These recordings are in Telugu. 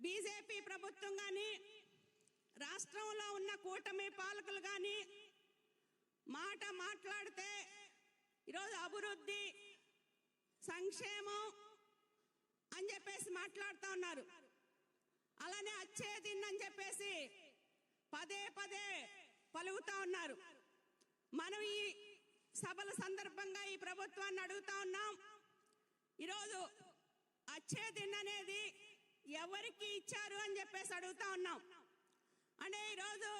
బీజేపీ ప్రభుత్వం కానీ రాష్ట్రంలో ఉన్న కూటమి పాలకులు కానీ మాట మాట్లాడితే ఈరోజు అభివృద్ధి సంక్షేమం అని చెప్పేసి మాట్లాడుతూ ఉన్నారు. అలానే అచ్చేదిన్నని చెప్పేసి పదే పదే పలుకుతా ఉన్నారు. మనం ఈ సభల సందర్భంగా ఈ ప్రభుత్వాన్ని అడుగుతా ఉన్నాం, ఈరోజు అచ్చేదిన్ అనేది ఎవరికి ఇచ్చారు అని చెప్పేసి అడుగుతా ఉన్నాం. అంటే ఈరోజు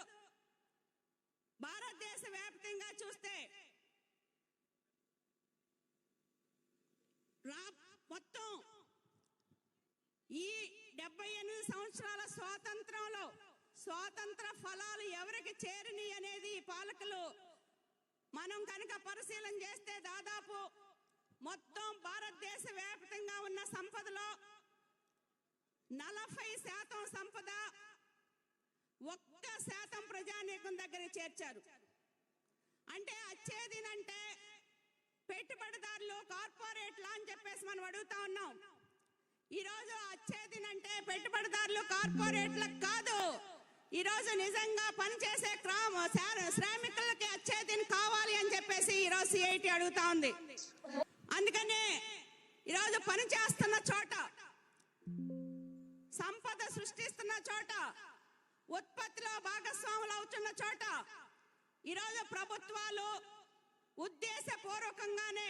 భారతదేశ వ్యాప్తంగా చూస్తే మొత్తం ఈ 78 సంవత్సరాల స్వాతంత్రంలో స్వాతంత్ర ఫలాలు ఎవరికి చేరిని అనేది ఈ పాలకులు మనం కనుక పరిశీలన చేస్తే దాదాపు మొత్తం భారతదేశ వ్యాప్తంగా ఉన్న సంపదలో 40% సంపద 1% ప్రజానీకం దగ్గర చేర్చారు. అంటే అచ్చేదినంటే పెట్టుబడిదారులు కార్పొరేట్లా అని చెప్పేసి మనం అడుగుతా ఉన్నాం. ఈరోజు అచ్చేదినంటే పెట్టుబడిదారులు కార్పొరేట్లకు కాదు, ఈరోజు నిజంగా పనిచేసే శ్రామికులకి అచ్చేదిన్ కావాలి అని చెప్పేసి ఈరోజు సిఐటి అడుగుతా ఉంది. అందుకని ఈరోజు పని చేస్తున్న చోట, సంపద సృష్టిస్తున్న చోట, ఉత్పత్తిలో భాగస్వాములు అవుతున్న చోట ఈరోజు ప్రభుత్వాలు ఉద్దేశపూర్వకంగానే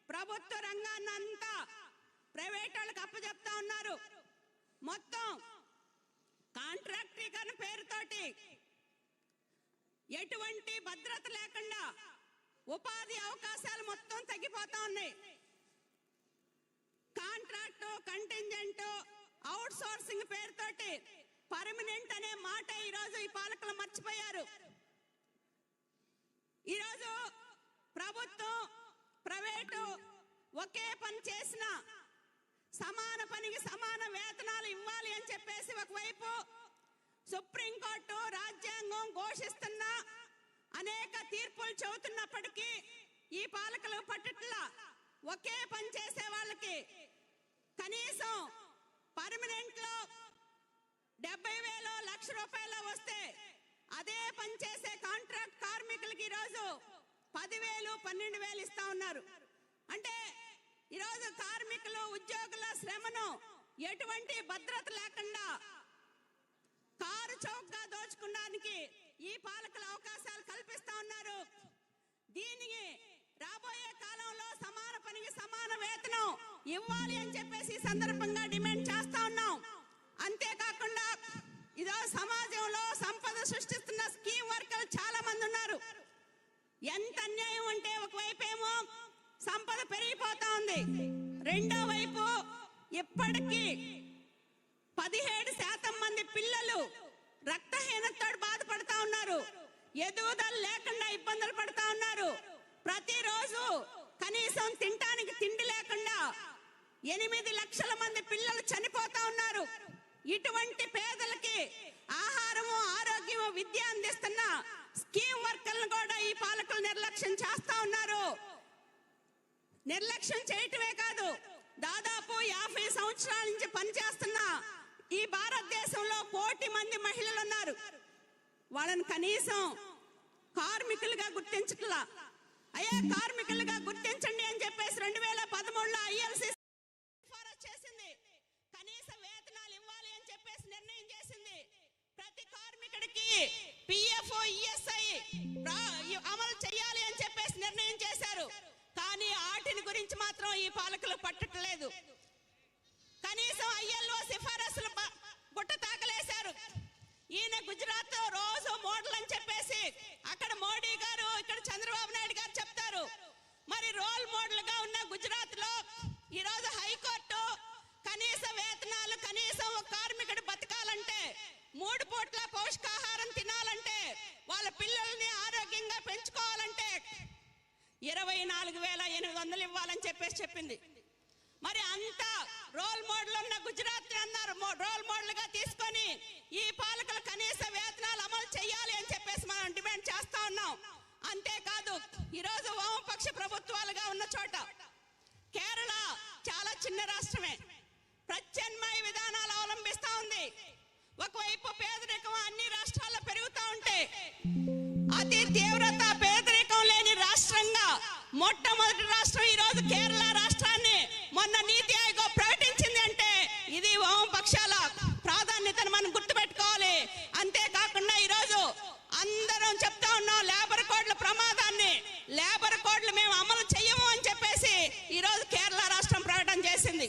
ప్రభుత్వ రంగాన్ని అంతా ప్రైవేట్ వాళ్ళకి అప్పచెప్తా ఉన్నారు. మొత్తం కాంట్రాక్టీకరణ పేరుతోటి ఎటువంటి భద్రత లేకుండా ఉపాధి అవకాశాలు మొత్తం తగ్గిపోతా ఉన్నాయి. కాంట్రాక్టు, కంటింజెంట్, అవుట్ సోర్సింగ్ పేరుతోటి పర్మనెంట్ అనే మాట ఈరోజు ఈ పాలకులు మర్చిపోయారు. ఈరోజు ప్రభుత్వం ప్రైవేటు ఒకే పని చేసిన సమాన పనికి సమాన వేతనాలు ఇవ్వాలి అని చెప్పేసి ఒకవైపు సుప్రీంకోర్టు రాజ్యాంగం ఘోషిస్తున్న అనేక తీర్పులు చెబుతున్నప్పటికీ ఈ పాలకులు పట్టుట్లా ఒకే పని చేసే వాళ్ళకి కనీసం పర్మనెంట్ లో 70,000 లక్ష రూపాయలు వస్తే అదే పని చేసే కాంట్రాక్ట్ కార్మికులకి ఈరోజు 10,000 12,000 ఇస్తా ఉన్నారు. అంటే ఈరోజు కార్మికులు ఉద్యోగుల శ్రమను ఎటువంటి భద్రత లేకుండా కారు చౌకగా దోచుకోవడానికి ఈ పాలకులు అవకాశాలు కల్పిస్తా ఉన్నారు. దీనికి రాబోయే కాలంలో సమాన పనికి సమాన వేతనం ఇవ్వాలి అని చెప్పేసి సందర్భంగా డిమాండ్ చేస్తా ఉన్నాం. అంతేకాకుండా ఇదో సమాజంలో సంపద సృష్టిస్తున్న స్కీమ్ వర్కర్లు చాలా మంది ఉన్నారు. ఎంత అన్యాయం అంటే ఒకవైపు ఏమో సంపద పెరిగిపోతా ఉంది, రెండో వైపు ఇప్పటికీ 17% మంది పిల్లలు రక్తహీనతతో బాధపడతా ఉన్నారు. ఎదుగుదల లేకుండా ఇబ్బందులు పడతా ఉన్నారు. ప్రతిరోజు కనీసం తినడానికి తిండి లేకుండా 8 లక్షల మంది పిల్లలు చనిపోతా ఉన్నారు. ఇటువంటి పేదలకి ఆహారము, ఆరోగ్యము, విద్య అందిస్తున్న స్కీమ్ వర్కర్లను కూడా ఈ పాలకులు నిర్లక్ష్యం చేస్తా ఉన్నారు. నిర్లక్ష్యం చేయటమే కాదు, దాదాపు 50 సంవత్సరాల నుంచి పనిచేస్తున్న ఈ భారతదేశంలో 1 కోటి మంది మహిళలు ఉన్నారు. వాళ్ళని కనీసం కార్మికులుగా గుర్తించట్లా. అయ్యా కార్మికులుగా గుర్తించండి అని చెప్పేసి 2013లో ILC చేసింది. కనీస వేతనాలు ఇవ్వాలి అని చెప్పేసి నిర్ణయం చేసింది. ప్రతి కార్మికుడికి PF, ESI అమలు చేయాలి అని చెప్పేసి నిర్ణయం చేశారు. కానీ వాటిని గురించి మాత్రం ఈ పాలకులు పట్టట్లేదు. కనీసం ILO సిఫారసులు గుట్ట తాకలేశారు. ఈయన గుజరాత్ రోజు మోడల్ అని చెప్పేసి అక్కడ మోడీ గారు, ఇక్కడ చంద్రబాబు నాయుడు గారు చెప్తారు. మరి రోల్ మోడల్ గా ఉన్న గుజరాత్ లో ఈరోజు హైకోర్టు కనీస వేతనాలు, కనీసం కార్మికుడు బతకాలంటే 3 పూట్ల పౌష్టికాహారం తినాలంటే, వాళ్ళ పిల్లల్ని ఆరోగ్యంగా పెంచుకోవాలంటే 24,800 ఇవ్వాలని చెప్పేసి చెప్పింది. మరి అంత రోల్ మోడల్ ఉన్న గుజరాత్ అన్నారు రోల్ మోడల్ గా తీసుకొని ఈ పాలకులు కనీస వేతనాలు అమలు చేయాలి అని చెప్పేసి మనం డిమాండ్ చేస్తా ఉన్నాం. అంతేకాదు ఈరోజు వామపక్ష ప్రభుత్వాలుగా ఉన్న చోట కేరళ చాలా చిన్న రాష్ట్రమే, ప్రత్యామ్నాయ విధానాలు అవలంబిస్తా ఉంది. ఒకవైపు పేదరికం అన్ని రాష్ట్రాల్లో పెరుగుతూ ఉంటే అతి తీవ్రత పేదరికం లేని రాష్ట్రంగా మొట్టమొదటి రాష్ట్రం ఈ రోజు కేరళ రాష్ట్రాన్ని మొన్న నీతి ఆయోగ్ ప్రకటించింది అంటే ఇది వామపక్షాల ప్రాధాన్యతను మనం గుర్తుపెట్టుకోవాలి. అంతేకాకుండా ఈరోజు అందరం చెప్తా ఉన్నాం లేబర్ కోడ్ల ప్రమాదాన్ని. లేబర్ కోడ్లు మేము అమలు చెయ్యము అని చెప్పేసి ఈరోజు కేరళ రాష్ట్రం ప్రకటన చేసింది.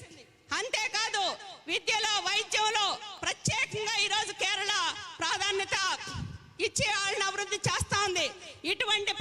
అంతేకాదు విద్యలో వైద్యంలో ప్రత్యేకంగా ఈరోజు కేరళ ప్రాధాన్యత ఇచ్చి వాళ్ళని అభివృద్ధి చేస్తా ఉంది. ఇటువంటి